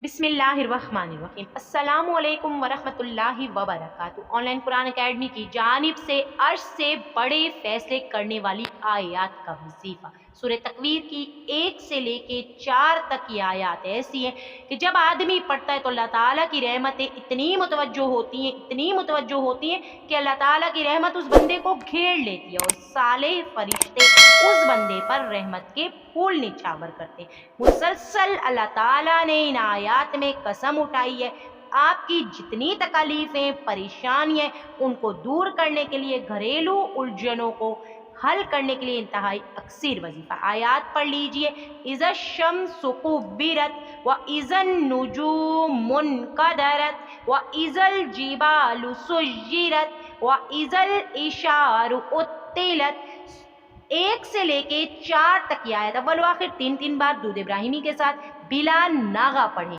बिस्मिल्लाहिर्रहमानिर्रहीम अस्सलामुअलैकुम वरहमतुल्लाहि वबरकातुहू। ऑनलाइन कुरान अकेडमी की जानिब से अर्श से बड़े फैसले करने वाली आयात का वजीफ़ा सूरह तकवीर की 1 से लेके 4 तक की आयात ऐसी है कि जब आदमी पढ़ता है तो अल्लाह ताला की रहमतें इतनी मुतवज्जो होती हैं कि अल्लाह ताला की रहमत उस बंदे को घेर लेती है और साले फरिश्ते उस बंदे पर रहमत के फूल निछावर करते हैं। मुसलसल अल्लाह ताला ने इन आयात में कसम उठाई है आपकी जितनी तकलीफ़ें, परेशानियाँ उनको दूर करने के लिए, घरेलू उलझनों को हल करने के लिए इंतहाई अक्सर वजीफ़ा। आयात पढ़ लीजिए। इज़ा शम्सु कुव्विरत व इज़न नुजूम मुनकदरत व इज़ल जिबालु सुय्यिरत व इज़ल इशारु उत्तिलत। 1 से लेके 4 तक की आयत अव्वल व आखिर 3-3 बार दुरूद इब्राहिमी के साथ बिला नागा पढ़ें।